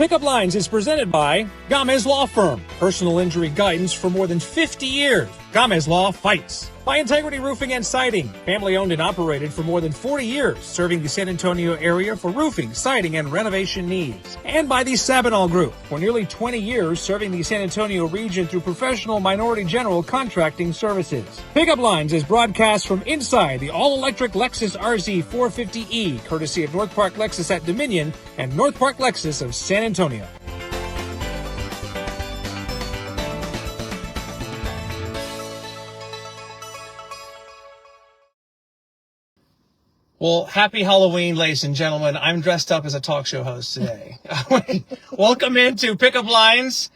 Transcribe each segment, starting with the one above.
Pickup Lines is presented by Gamez Law Firm. Personal injury guidance for more than 50 years. Gamez Law fights. By Integrity Roofing and Siding. Family owned and operated for more than 40 years, serving the San Antonio area for roofing, siding, and renovation needs. And by the Sabinal Group. For nearly 20 years, serving the San Antonio region through professional minority general contracting services. Pickup Lines is broadcast from inside the all-electric Lexus RZ 450E, courtesy of North Park Lexus at Dominion and North Park Lexus of San Antonio. Well, happy Halloween, ladies and gentlemen. I'm dressed up as a talk show host today. Welcome into Pickup Lines.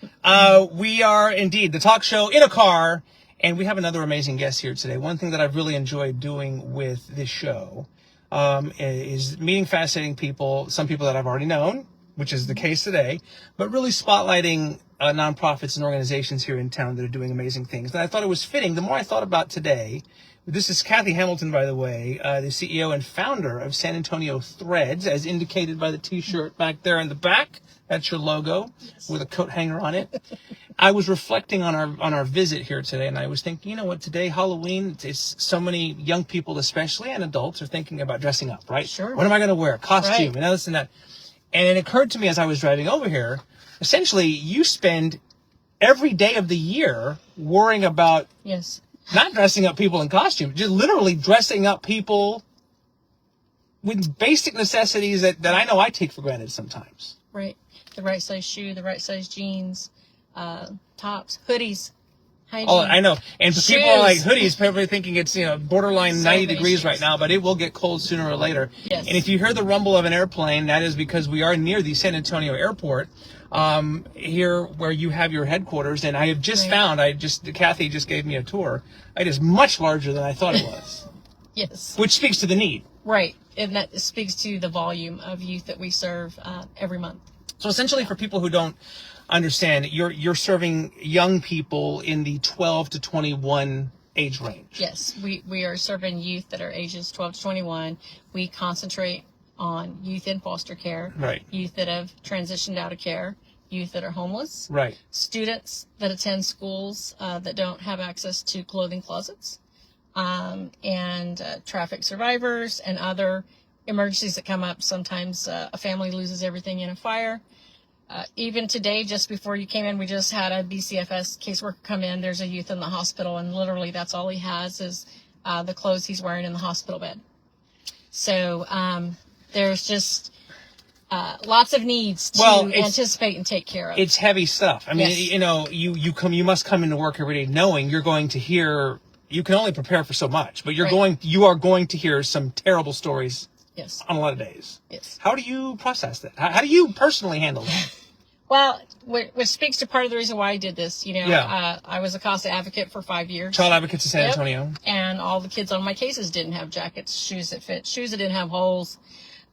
We are indeed the talk show in a car, and we have another amazing guest here today. One thing that I've really enjoyed doing with this show is meeting fascinating people, some people that I've already known, which is the case today, but really spotlighting nonprofits and organizations here in town that are doing amazing things. And I thought it was fitting. The more I thought about today, this is Cathy Hamilton, by the way, the CEO and founder of San Antonio Threads, as indicated by the T-shirt back there in the back. That's your logo, yes, with a coat hanger on it. I was reflecting on our visit here today, and I was thinking, you know what, today, Halloween, it's so many young people especially, and adults, are thinking about dressing up, right? Sure. What am I going to wear? Costume, right, and this and that. And it occurred to me as I was driving over here, essentially, you spend every day of the year worrying about... Yes. Not dressing up people in costume, just literally dressing up people with basic necessities that I know I take for granted sometimes. Right. The right size shoe, the right size jeans, tops, hoodies, hygiene. Oh, I know. And shoes. People are like hoodies, probably thinking it's, borderline 90 degrees right now, but it will get cold sooner or later. Yes. And if you hear the rumble of an airplane, that is because we are near the San Antonio airport. Here where you have your headquarters, and I have just found, Cathy just gave me a tour. It is much larger than I thought it was. Yes. Which speaks to the need. Right. And that speaks to the volume of youth that we serve every month. So essentially, for people who don't understand, you're serving young people in the 12 to 21 age range. Yes. We are serving youth that are ages 12 to 21. We concentrate on youth in foster care, right, youth that have transitioned out of care, youth that are homeless, right, students that attend schools that don't have access to clothing closets, and traffic survivors and other emergencies that come up. Sometimes a family loses everything in a fire. Even today, just before you came in, we just had a BCFS caseworker come in. There's a youth in the hospital, and literally that's all he has is the clothes he's wearing in the hospital bed. So there's just lots of needs to anticipate and take care of. It's heavy stuff. I mean, yes, you must come into work every day knowing you're going to hear. You can only prepare for so much, but you are going to hear some terrible stories. Yes. On a lot of days. Yes. How do you process that? How do you personally handle that? Well, which speaks to part of the reason why I did this. I was a CASA advocate for 5 years. Child Advocates of San Antonio. And all the kids on my cases didn't have jackets, shoes that fit, shoes that didn't have holes,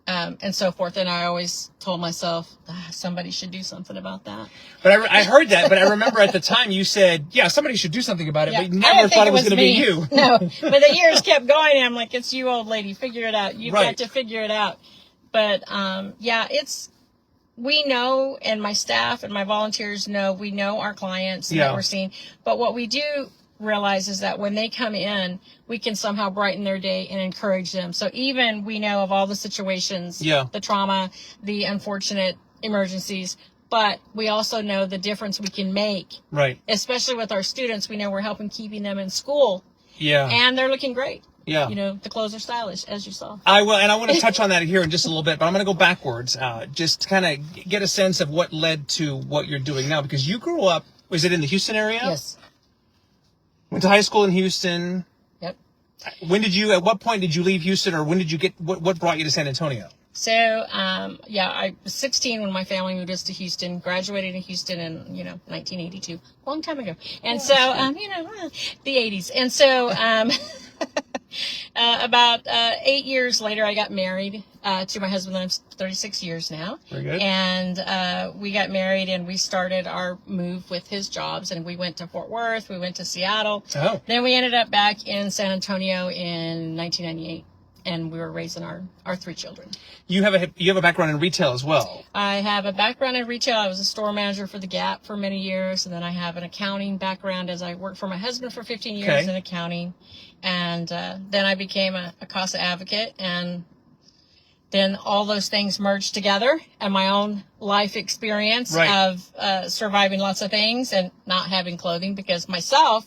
and so forth. And I always told myself, somebody should do something about that. But I heard that, but I remember at the time you said, yeah, somebody should do something about it, but you never thought it was going to be you. No, but the years kept going, and I'm like, it's you, old lady. Figure it out. You've got to figure it out. But, we know, and my staff and my volunteers know, we know our clients that we're seeing. But what we do realize is that when they come in, we can somehow brighten their day and encourage them. So even we know of all the situations, the trauma, the unfortunate emergencies, but we also know the difference we can make. Right. Especially with our students, we know we're helping keeping them in school. Yeah. And they're looking great. Yeah. The clothes are stylish, as you saw. I will, and I want to touch on that here in just a little bit, but I'm going to go backwards, just to kind of get a sense of what led to what you're doing now, because you grew up, was it in the Houston area? Yes. Went to high school in Houston. Yep. At what point did you leave Houston, or when did you what brought you to San Antonio? So, I was 16 when my family moved us to Houston, graduated in Houston in, 1982, long time ago. And the 80s. And so, about 8 years later, I got married to my husband. I'm 36 years now. Very good. And we got married, and we started our move with his jobs, and we went to Fort Worth, we went to Seattle. Oh. Then we ended up back in San Antonio in 1998. and we were raising our 3 children. You have a background in retail as well. I have a background in retail. I was a store manager for the Gap for many years, and then I have an accounting background as I worked for my husband for 15 years in accounting, and then I became a CASA advocate, and then all those things merged together, and my own life experience of surviving lots of things and not having clothing, because myself,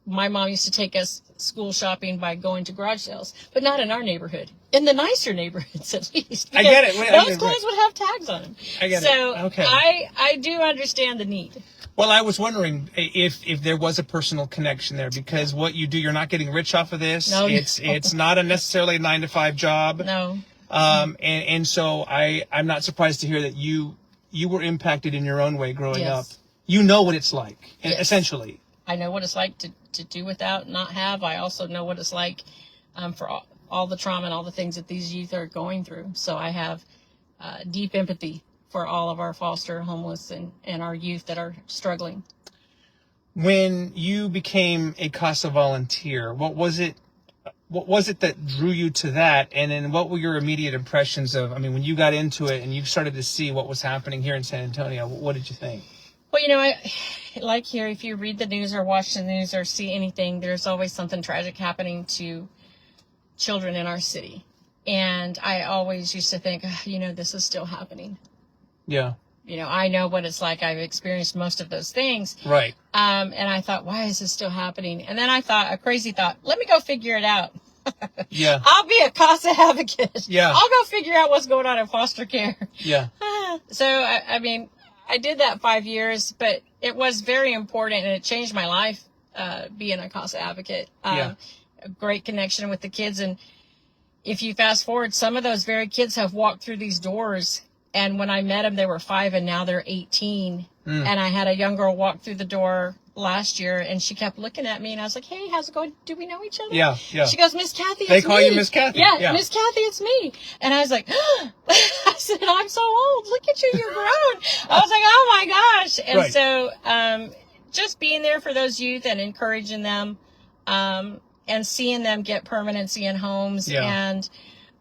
my mom used to take us school shopping by going to garage sales, but not in our neighborhood. In the nicer neighborhoods, at least. I get it. Those clothes would have tags on them. I get it. So okay. I do understand the need. Well, I was wondering if there was a personal connection there, because what you do, you're not getting rich off of this. No, it's not necessarily a 9-to-5 job. No. And so I'm not surprised to hear that you were impacted in your own way growing up. You know what it's like, essentially. I know what it's like to do without, not have. I also know what it's like for all the trauma and all the things that these youth are going through. So I have deep empathy for all of our foster homeless and our youth that are struggling. When you became a CASA volunteer, what was it that drew you to that? And then what were your immediate impressions of, I mean, when you got into it and you started to see what was happening here in San Antonio, what did you think? Well, you know, like here, if you read the news or watch the news or see anything, there's always something tragic happening to children in our city. And I always used to think, this is still happening. Yeah. I know what it's like. I've experienced most of those things. Right. And I thought, why is this still happening? And then I thought, a crazy thought, let me go figure it out. Yeah. I'll be a CASA advocate. Yeah. I'll go figure out what's going on in foster care. Yeah. So, I mean, I did that 5 years, but it was very important, and it changed my life, being a CASA advocate. A great connection with the kids. And if you fast forward, some of those very kids have walked through these doors. And when I met them, they were 5 and now they're 18. And I had a young girl walk through the door last year, and she kept looking at me, and I was like, hey, how's it going? Do we know each other? Yeah. She goes, Miss Cathy, it's me. They call you Miss Cathy. Yeah, Miss Cathy, it's me. And I was like, I said, I'm so old. Look at you, you're grown. I was like, oh my gosh. And so just being there for those youth and encouraging them, and seeing them get permanency in homes. And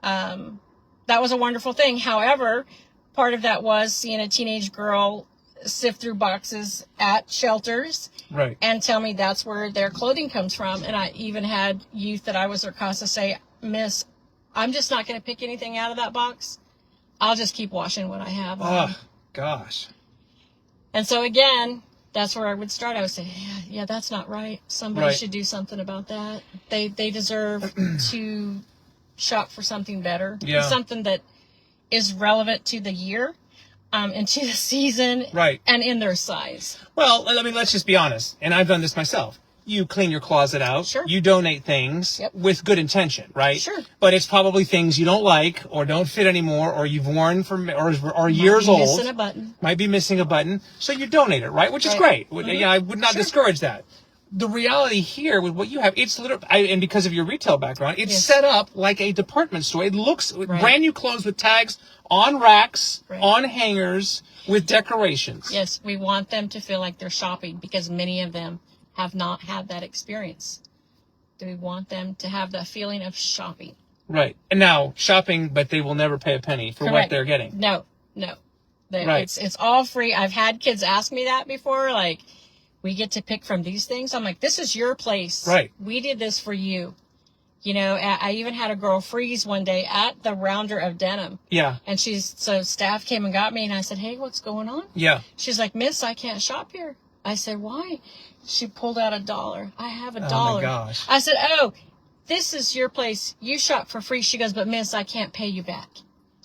that was a wonderful thing. However, part of that was seeing a teenage girl sift through boxes at shelters and tell me that's where their clothing comes from. And I even had youth that I was their CASA say, Miss, I'm just not going to pick anything out of that box. I'll just keep washing what I have. Oh, gosh. And so again, that's where I would start. I would say, yeah, that's not right. Somebody should do something about that. They deserve to shop for something better. Something that is relevant to the year. And to the season, and in their size. Well, I mean, let's just be honest, and I've done this myself. You clean your closet out, you donate things with good intention, right? Sure. But it's probably things you don't like, or don't fit anymore, or you've worn or years old. Missing a button. Might be missing a button, so you donate it, right? Which is great. Yeah, I would not discourage that. The reality here with what you have, it's literally, and because of your retail background, it's set up like a department store. It looks brand new clothes with tags on racks, on hangers, with decorations. Yes, we want them to feel like they're shopping, because many of them have not had that experience. Do we want them to have that feeling of shopping? Right. And now, shopping, but they will never pay a penny for what they're getting. No. It's all free. I've had kids ask me that before, like, we get to pick from these things. I'm like, this is your place. Right. We did this for you. I even had a girl freeze one day at the rounder of denim. Yeah. And so staff came and got me, and I said, hey, what's going on? Yeah. She's like, Miss, I can't shop here. I said, why? She pulled out $1. I have $1. Oh my gosh. I said, oh, this is your place. You shop for free. She goes, but Miss, I can't pay you back.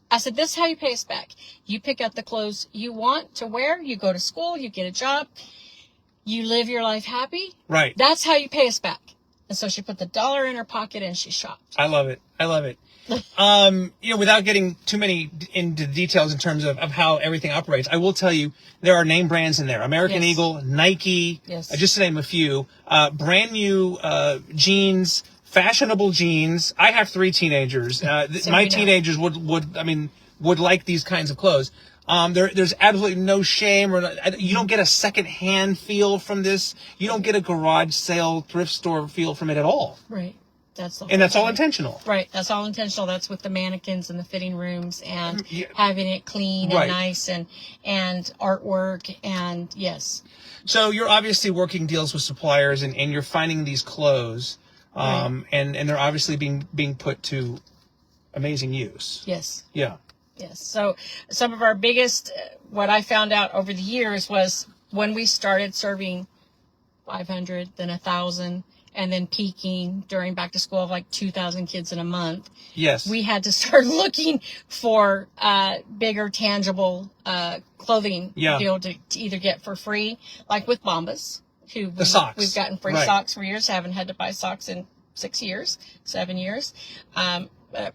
I said, this is how you pay us back. You pick out the clothes you want to wear. You go to school. You get a job. You live your life happy. Right. That's how you pay us back. And so she put the $1 in her pocket and she shopped. I love it. Without getting too many into details in terms of how everything operates, I will tell you there are name brands in there. American Eagle, Nike, just to name a few. Brand new jeans, fashionable jeans. I have 3 teenagers. My teenagers would like these kinds of clothes. There's absolutely no shame, you don't get a second-hand feel from this. You don't get a garage sale, thrift store feel from it at all. Right. That's all intentional. Right. That's all intentional. That's with the mannequins and the fitting rooms and having it clean and nice and artwork and yes. So you're obviously working deals with suppliers and you're finding these clothes and they're obviously being put to amazing use. Yes. Yeah. Yes. So some of our biggest, what I found out over the years was when we started serving 500, then 1,000, and then peaking during back to school of like 2,000 kids in a month. Yes. We had to start looking for bigger, tangible clothing to be able to either get for free, like with Bombas, the socks. We've gotten free socks for years. Haven't had to buy socks in 7 years.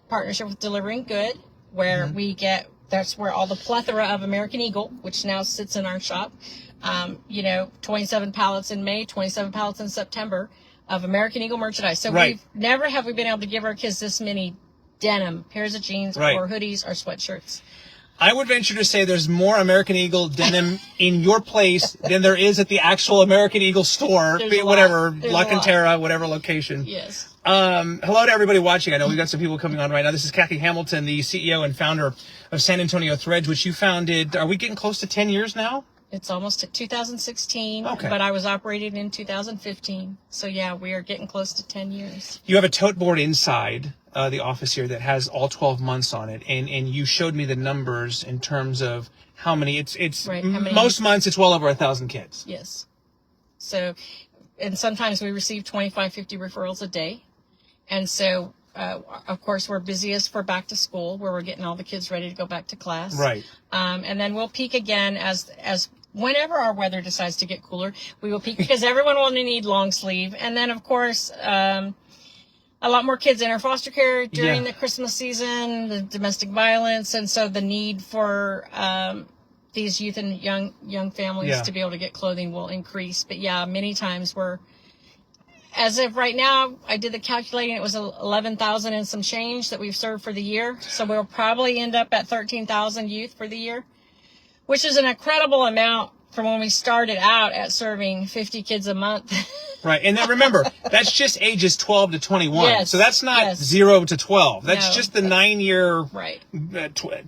Partnership with Delivering Good, where we get, that's where all the plethora of American Eagle, which now sits in our shop, 27 pallets in May, 27 pallets in September of American Eagle merchandise. So we've never have we been able to give our kids this many denim pairs of jeans or hoodies or sweatshirts. I would venture to say there's more American Eagle denim in your place than there is at the actual American Eagle store, whatever, La Cantera, whatever location. Yes. Hello to everybody watching. I know we've got some people coming on right now. This is Cathy Hamilton, the CEO and founder of San Antonio Threads, which you founded. Are we getting close to 10 years now? It's almost 2016, but I was operating in 2015. So, yeah, we are getting close to 10 years. You have a tote board inside the office here that has all 12 months on it, and you showed me the numbers in terms of how many. Most months it's well over 1,000 kids. Yes. So, and sometimes we receive 25, 50 referrals a day. And so, of course, we're busiest for back to school, where we're getting all the kids ready to go back to class. Right. And then we'll peak again as whenever our weather decides to get cooler, we will peak because everyone will need long sleeve. And then, of course, a lot more kids enter foster care during the Christmas season, the domestic violence, and so the need for these youth and young families to be able to get clothing will increase. But yeah, many times as of right now, I did the calculating, it was 11,000 and some change that we've served for the year. So we'll probably end up at 13,000 youth for the year, which is an incredible amount from when we started out at serving 50 kids a month. Right. And then remember, that's just ages 12 to 21. Yes, so that's not 0 to 12. That's just the 9-year,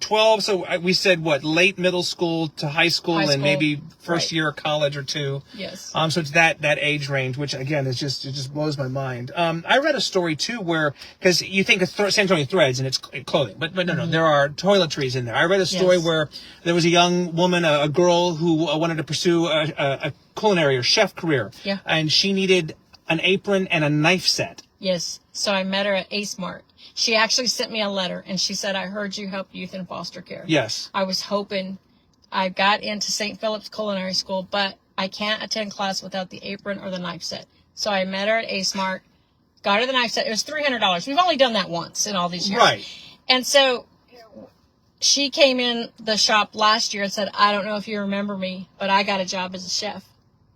12. So we said, late middle school to high school and maybe first year of college or two. Yes. So it's that age range, which again is it just blows my mind. I read a story too where, because you think of San Antonio Threads and it's clothing, but no, there are toiletries in there. I read a story where there was a young woman, a girl who wanted to pursue a culinary or chef career. Yeah. And she needed an apron and a knife set. Yes. So I met her at Ace Mart. She actually sent me a letter and she said, I heard you help youth in foster care. Yes. I was hoping I got into St. Philip's Culinary School, but I can't attend class without the apron or the knife set. So I met her at Ace Mart, got her the knife set. It was $300. We've only done that once in all these years. Right. And so she came in the shop last year and said, I don't know if you remember me, but I got a job as a chef.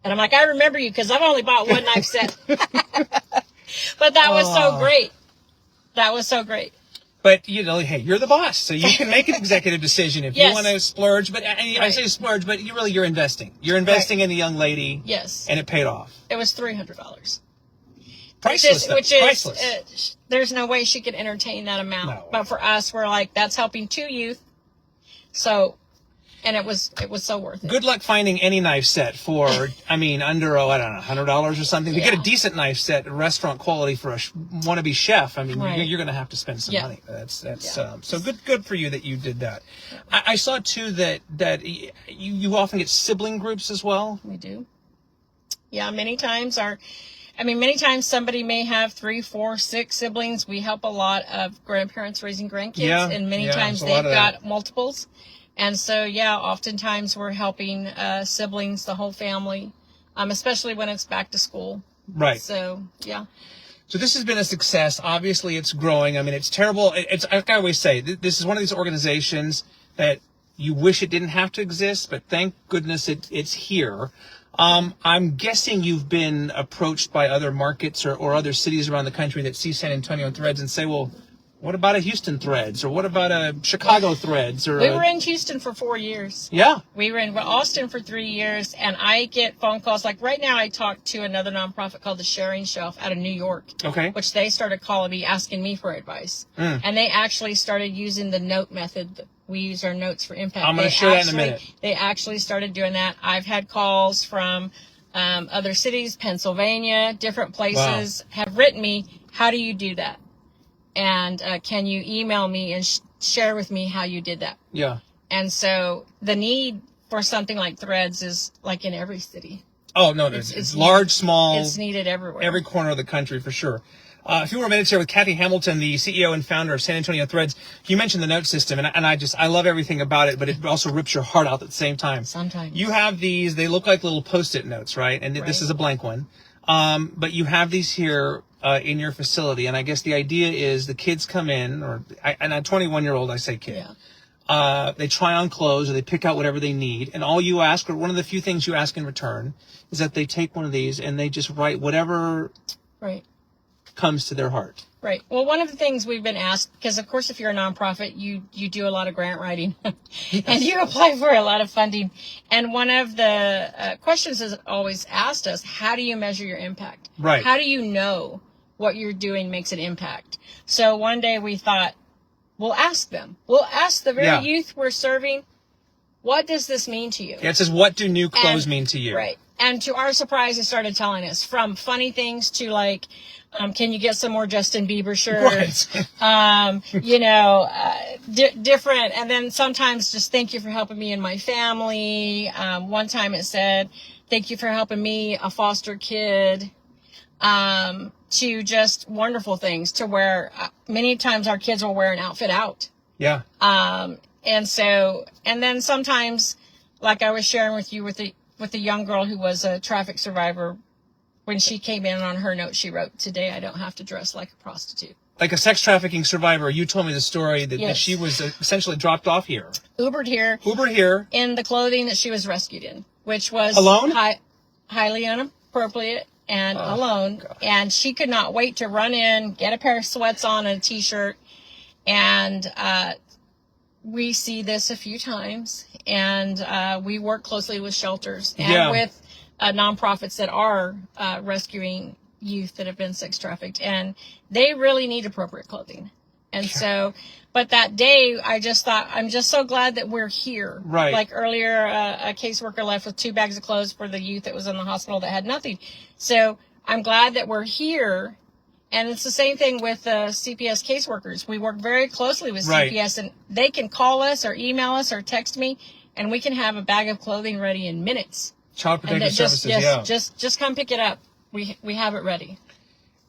And I'm like, I remember you because I've only bought one knife set. But that was so great. That was so great. But, hey, you're the boss, so you can make an executive decision if you want to splurge. But I say splurge, but you're investing. You're investing in a young lady. Yes. And it paid off. It was $300. Priceless. Which is priceless. There's no way she could entertain that amount. No. But for us, we're like, that's helping 2 youth. So, and it was so worth it. Good luck finding any knife set for, under, $100 or something. To get a decent knife set, restaurant quality for a wannabe chef, you're going to have to spend some money. That's so good for you that you did that. Yeah. I saw too that you often get sibling groups as well. We do. Yeah, many times somebody may have 3, 4, 6 siblings. We help a lot of grandparents raising grandkids, and many times they've got multiples. And so, oftentimes we're helping siblings, the whole family, especially when it's back to school. Right. So, yeah. So this has been a success. Obviously, it's growing. It's terrible. I always say, this is one of these organizations that you wish it didn't have to exist, but thank goodness it's here. I'm guessing you've been approached by other markets or other cities around the country that see San Antonio Threads and say, well, What about a Houston Threads, or what about a Chicago Threads? Or we were in Houston for 4 years. Yeah. We were in Austin for 3 years, and I get phone calls. Like right now, I talked to another nonprofit called the Sharing Shelf out of New York. Okay. Which they started calling me, asking me for advice. And they actually started using the note method. We use our notes for impact. I'm going to share that in a minute. They actually started doing that. I've had calls from other cities, Pennsylvania, different places have written me, how do you do that? And can you email me and share with me how you did that? Yeah. And so the need for something like Threads is like in every city. Oh, no, it's large, small. It's needed everywhere. Every corner of the country, for sure. A few more minutes here with Cathy Hamilton, the CEO and founder of San Antonio Threads. You mentioned the note system, and I love everything about it, but it also rips your heart out at the same time. Sometimes. You have these, they look like little Post-it notes, right? And this is a blank one. But you have these here in your facility, and I guess the idea is the kids come in, and a 21-year-old, I say kid. Yeah. They try on clothes, or they pick out whatever they need, and all you ask, or one of the few things you ask in return, is that they take one of these and they just write whatever comes to their heart. Right. Well, one of the things we've been asked, because of course if you're a nonprofit, you do a lot of grant writing and you apply for a lot of funding. And one of the questions is always asked us, how do you measure your impact? Right. How do you know what you're doing makes an impact? So one day we thought, we'll ask them. We'll ask the very youth we're serving, what does this mean to you? Yeah, it says, what do new clothes mean to you? Right. And to our surprise, they started telling us, from funny things to like, can you get some more Justin Bieber shirts? Right. Different. And then sometimes just thank you for helping me and my family. One time it said, thank you for helping me, a foster kid. To just wonderful things to where many times our kids will wear an outfit out. Yeah. And then sometimes, like I was sharing with you with the young girl who was a traffic survivor, when she came in on her note, she wrote, today I don't have to dress like a prostitute. Like a sex trafficking survivor, you told me the story that she was essentially dropped off here. Ubered here. In the clothing that she was rescued in, which was alone? Highly inappropriate and alone. God. And she could not wait to run in, get a pair of sweats on and a t-shirt. And we see this a few times. And we work closely with shelters and with nonprofits that are rescuing youth that have been sex trafficked, and they really need appropriate clothing. And so, but that day I just thought, I'm just so glad that we're here. Right. Like earlier, a caseworker left with 2 bags of clothes for the youth that was in the hospital that had nothing. So I'm glad that we're here. And it's the same thing with CPS caseworkers. We work very closely with CPS, and they can call us or email us or text me, and we can have a bag of clothing ready in minutes. Child Protective Services, just come pick it up. We have it ready.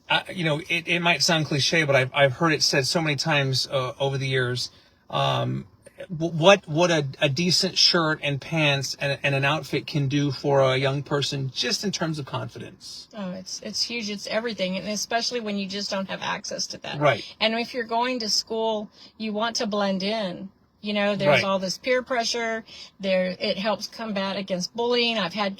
It might sound cliche, but I've heard it said so many times over the years. What a decent shirt and pants and an outfit can do for a young person, just in terms of confidence. Oh, it's huge. It's everything, and especially when you just don't have access to that. Right. And if you're going to school, you want to blend in. There's all this peer pressure. It helps combat against bullying. I've had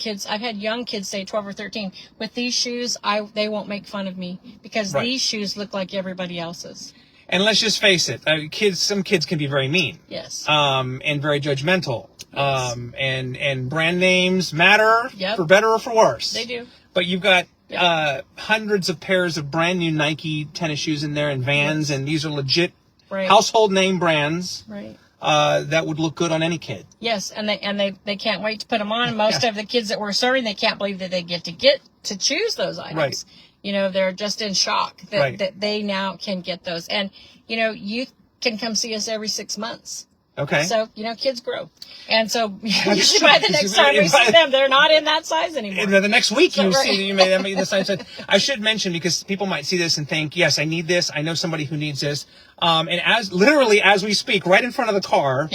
young kids say, 12 or 13, with these shoes, they won't make fun of me because these shoes look like everybody else's. And let's just face it, some kids can be very mean. Yes. And very judgmental. Yes. And brand names matter for better or for worse. They do. But you've got hundreds of pairs of brand new Nike tennis shoes in there, and Vans, and these are legit household name brands. Right. That would look good on any kid. Yes, and they can't wait to put them on. Most of the kids that we're serving, they can't believe that they get to choose those items. Right. They're just in shock that they now can get those. And youth can come see us every 6 months. Okay. So, kids grow. And so usually by the next time we see them, they're not in that size anymore. The next week you see you may the size. I should mention, because people might see this and think, yes, I need this. I know somebody who needs this. And as we speak, right in front of the car,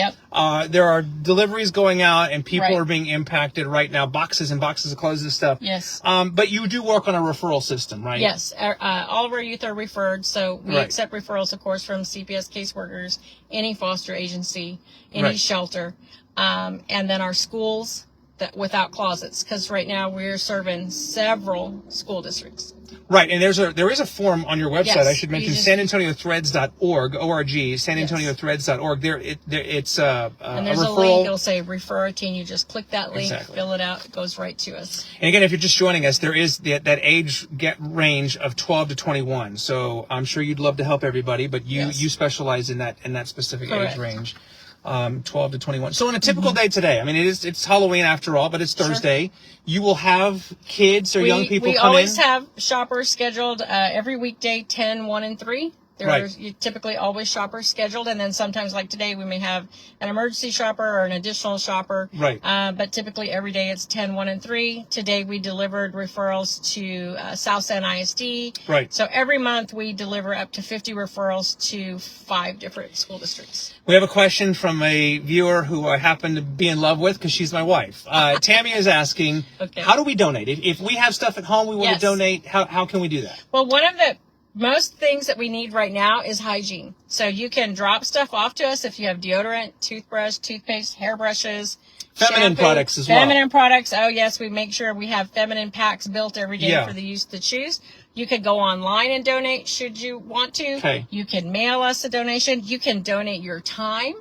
there are deliveries going out, and people are being impacted right now. Boxes and boxes of clothes and stuff. Yes. But you do work on a referral system, right? Yes. All of our youth are referred. So we accept referrals, of course, from CPS caseworkers, any foster agency, any shelter. And then our schools that without closets, because right now we're serving several school districts. Right, and there is a form on your website. Yes, I should mention SanAntonioThreads.org, SanAntonioThreads.org. It's and there's a a referral. link. It'll say refer a teen. You just click that link, Exactly. fill it out, it goes right to us. And again, if you're just joining us, there is that age range of 12 to 21. So I'm sure you'd love to help everybody, but you specialize in that specific Correct. age range. 12 to 21. So on a typical day today, I mean, it's Halloween after all, but it's Thursday. You will have kids or young people come in. We always have shoppers scheduled every weekday, 10, 1, and 3. There's typically always shoppers scheduled, and then sometimes, like today, we may have an emergency shopper or an additional shopper. Right. But typically every day it's 10, 1, and 3. Today we delivered referrals to South San ISD. Right. So every month we deliver up to 50 referrals to 5 different school districts. We have a question from a viewer who I happen to be in love with because she's my wife. Tammy is asking, how do we donate? If we have stuff at home we want to donate, how can we do that? Well, one of the most things that we need right now is hygiene. So you can drop stuff off to us if you have deodorant, toothbrush, toothpaste, hairbrushes, feminine shampoo, products as well. Feminine products. Oh, yes. We make sure we have feminine packs built every day for the youth to choose. You could go online and donate should you want to. Okay. You can mail us a donation. You can donate your time.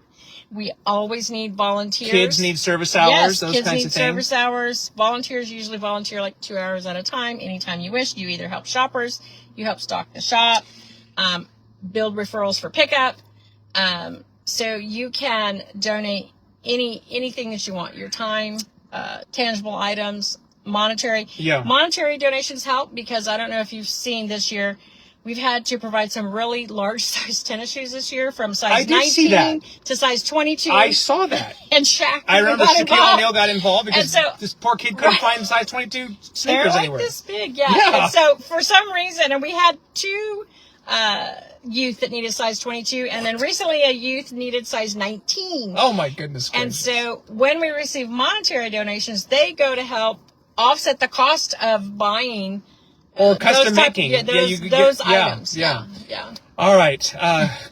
We always need volunteers. Kids need service hours, those kinds of things. Kids need service hours. Volunteers usually volunteer like 2 hours at a time. Anytime you wish. You either help shoppers, you help stock the shop, build referrals for pickup. So you can donate anything that you want. Your time, tangible items, monetary. Yeah. Monetary donations help because I don't know if you've seen this year, we've had to provide some really large size tennis shoes this year from size 19 to size 22. I saw that. And Shaq. I remember Shaquille O'Neal got involved because this poor kid couldn't find size 22 sneakers They're like anywhere. this big, yeah. And so for some reason, and we had 2 youth that needed size 22, and then recently a youth needed size 19. Oh my goodness gracious. And so when we receive monetary donations, they go to help offset the cost of buying or custom making those items. Yeah. All right.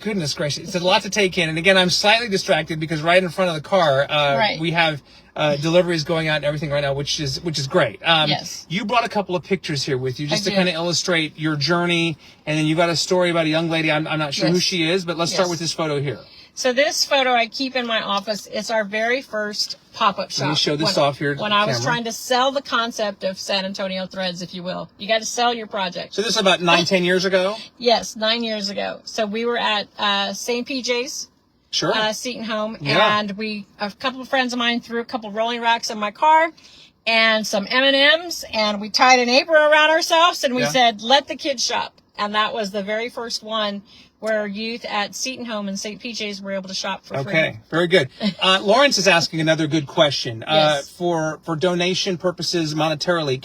Goodness gracious. It's a lot to take in. And again, I'm slightly distracted because right in front of the car, we have deliveries going out and everything right now, which is great. Yes. You brought a couple of pictures here with you just to kind of illustrate your journey. And then you got a story about a young lady. I'm not sure who she is, but let's start with this photo here. So this photo I keep in my office. It's our very first pop-up shop. Let me show this off here. When I was trying to sell the concept of San Antonio Threads, if you will. You got to sell your project. So this is about 9-10 years ago? Yes, 9 years ago. So we were at St. PJ's. Sure. Seton Home. Yeah. And a couple of friends of mine threw a couple rolling racks in my car and some M&Ms. And we tied an apron around ourselves and we said, let the kids shop. And that was the very first one where youth at Seton Home and St. PJ's were able to shop for free. Okay, very good. Lawrence is asking another good question. For donation purposes monetarily,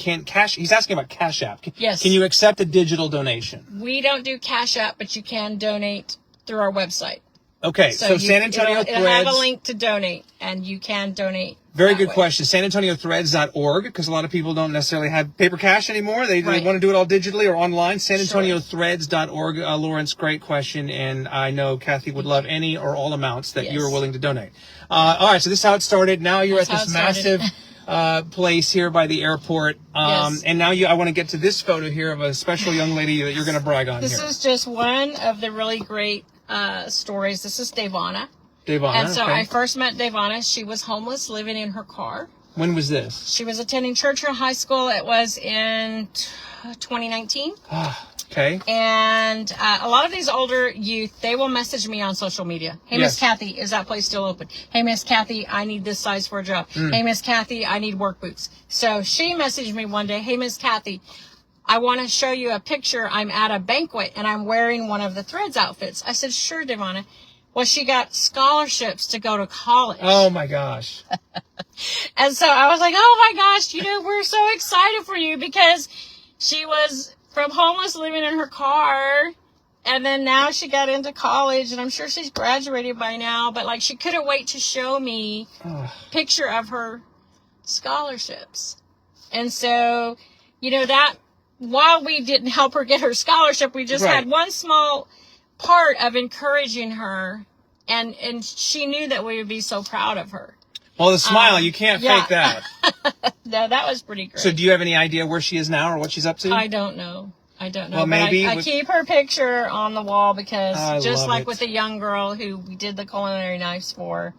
he's asking about Cash App. Yes. Can you accept a digital donation? We don't do Cash App, but you can donate through our website. Okay, so San Antonio Threads. It'll have a link to donate, and you can donate. Very good question. SanAntonioThreads.org, because a lot of people don't necessarily have paper cash anymore. They want to do it all digitally or online. SanAntonioThreads.org. Lawrence, great question, and I know Cathy would love any or all amounts that you are willing to donate. All right, so this is how it started. Now you're at this massive place here by the airport, and now I want to get to this photo here of a special young lady that you're going to brag on. This is just one of the really great stories. This is Devana. And so I first met Devana. She was homeless, living in her car. When was this? She was attending Churchill High School. It was in 2019. Okay. And a lot of these older youth, they will message me on social media. Hey, Miss Cathy, is that place still open? Hey, Miss Cathy, I need this size for a job. Hey, Miss Cathy, I need work boots. So she messaged me one day, hey, Miss Cathy, I want to show you a picture. I'm at a banquet and I'm wearing one of the Threads outfits. I said, sure, Devana. Well, she got scholarships to go to college. Oh, my gosh. And so I was like, oh, my gosh, we're so excited for you because she was from homeless living in her car. And then now she got into college and I'm sure she's graduated by now. But she couldn't wait to show me a picture of her scholarships. And so, that while we didn't help her get her scholarship, we just had one small part of encouraging her, and she knew that we would be so proud of her. Well, the smile, you can't fake that. No, that was pretty great. So do you have any idea where she is now or what she's up to? I don't know. Well, maybe I keep her picture on the wall because just like it. with the young girl who we did the culinary knives for,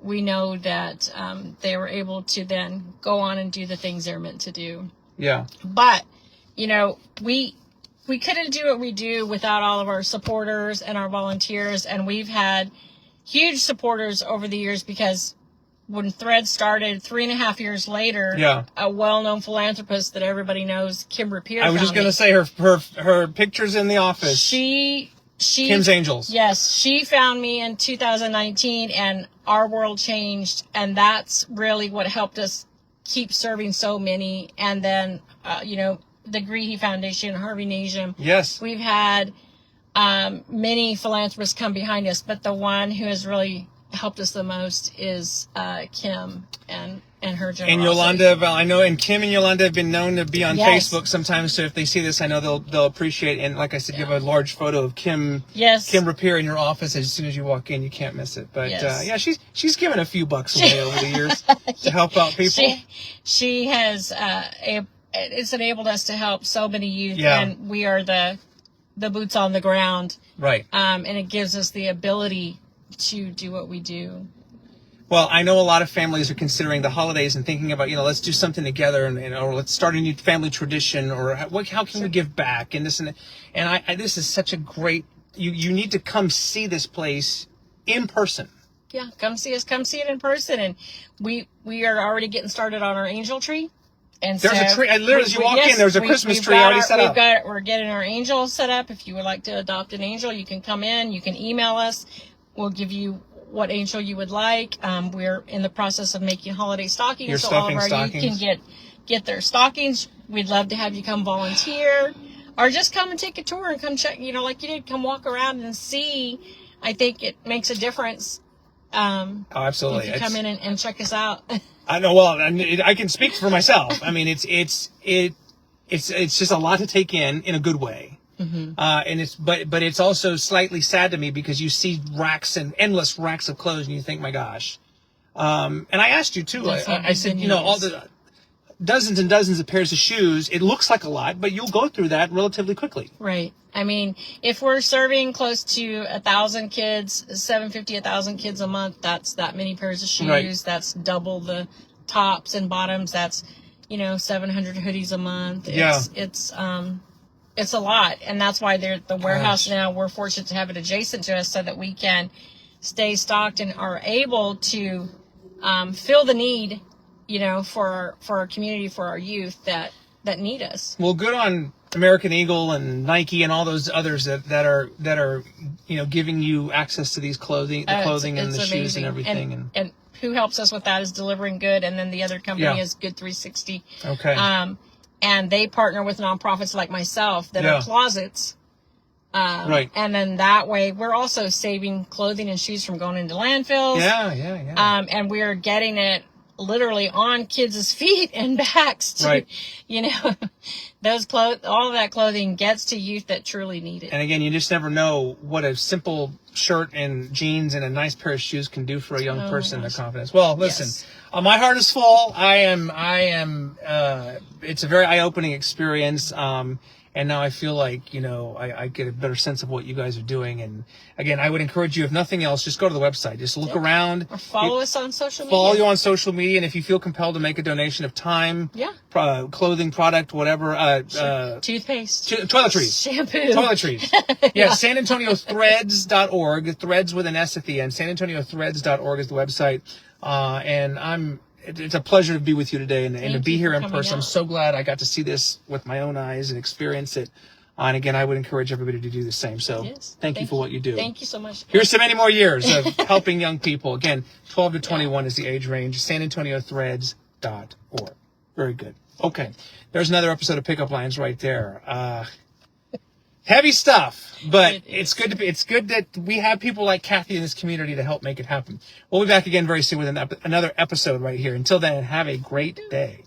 we know that they were able to then go on and do the things they're meant to do. Yeah. But, you know, we couldn't do what we do without all of our supporters and our volunteers. And we've had huge supporters over the years because when Thread started 3.5 years later, a well-known philanthropist that everybody knows, Kim Rapier. I was just going to say her pictures in the office. Kim's Angels. Yes, she found me in 2019, and our world changed, and that's really what helped us keep serving so many. And then, you know, the Greehey Foundation, Harvey Nasium. Yes, we've had many philanthropists come behind us, but the one who has really helped us the most is Kim and her generosity. And Yolanda, well, I know, and Kim and Yolanda have been known to be on Facebook sometimes, so if they see this, I know they'll appreciate. And like I said, you have a large photo of Kim Rapier in your office as soon as you walk in. You can't miss it. But yeah, she's given a few bucks away over the years to help out people. She has it's enabled us to help so many youth, and we are the boots on the ground, right? And it gives us the ability to do what we do. Well, I know a lot of families are considering the holidays and thinking about, you know, let's do something together, or let's start a new family tradition, or how can we give back, and this and I this is such a great. You need to come see this place in person. Yeah, come see us. Come see it in person, and we are already getting started on our angel tree. And there's a tree. Literally, as you walk in, there's a Christmas tree already set up. We're getting our angel set up. If you would like to adopt an angel, you can come in. You can email us. We'll give you what angel you would like. We're in the process of making holiday stockings, so all of our youth can get their stockings. We'd love to have you come volunteer, or just come and take a tour and come check. You know, like you did, come walk around and see. I think it makes a difference. Absolutely. If you come in and check us out. I know. Well, I can speak for myself. I mean, it's just a lot to take in a good way. Mm-hmm. And but it's also slightly sad to me because you see racks and endless racks of clothes and you think, my gosh. And I asked you too. I said, you know, all the dozens and dozens of pairs of shoes. It looks like a lot, but you'll go through that relatively quickly. Right. I mean, if we're serving close to 1,000 kids, 750, 1,000 kids a month, that's that many pairs of shoes. Right. That's double the tops and bottoms. That's, you know, 700 hoodies a month. It's a lot, and that's why they're at the warehouse now. We're fortunate to have it adjacent to us so that we can stay stocked and are able to fill the need, you know, for our community, for our youth that need us. Well, good on American Eagle and Nike and all those others that are you know, giving you access to these clothing, and the amazing. shoes and everything. And who helps us with that is Delivering Good, and then the other company is Good 360. Okay. And they partner with nonprofits like myself that are closets. Right. And then that way we're also saving clothing and shoes from going into landfills. Yeah. And we're getting it literally on kids' feet and backs to, you know, all of that clothing gets to youth that truly need it. And again, you just never know what a simple shirt and jeans and a nice pair of shoes can do for a young person, their confidence. Well, listen, my heart is full. I am, it's a very eye-opening experience. And now I feel like, you know, I get a better sense of what you guys are doing. And again, I would encourage you, if nothing else, just go to the website. Just look around. Or follow us on social media. Follow you on social media. And if you feel compelled to make a donation of time, clothing, product, whatever. Toothpaste. Toiletries. Shampoo. Toiletries. SanAntonioThreads.org. Threads with an S at the end. SanAntonioThreads.org is the website. And it's a pleasure to be with you today and to be here in person. I'm so glad I got to see this with my own eyes and experience it. And again, I would encourage everybody to do the same. So thank you for what you do. Thank you so much. Here's to many more years of helping young people. Again, 12 to 21 is the age range. SanAntonioThreads.org. Very good. Okay. There's another episode of Pickup Lines right there. Heavy stuff, but it's good that we have people like Cathy in this community to help make it happen. We'll be back again very soon with another episode right here. Until then, have a great day.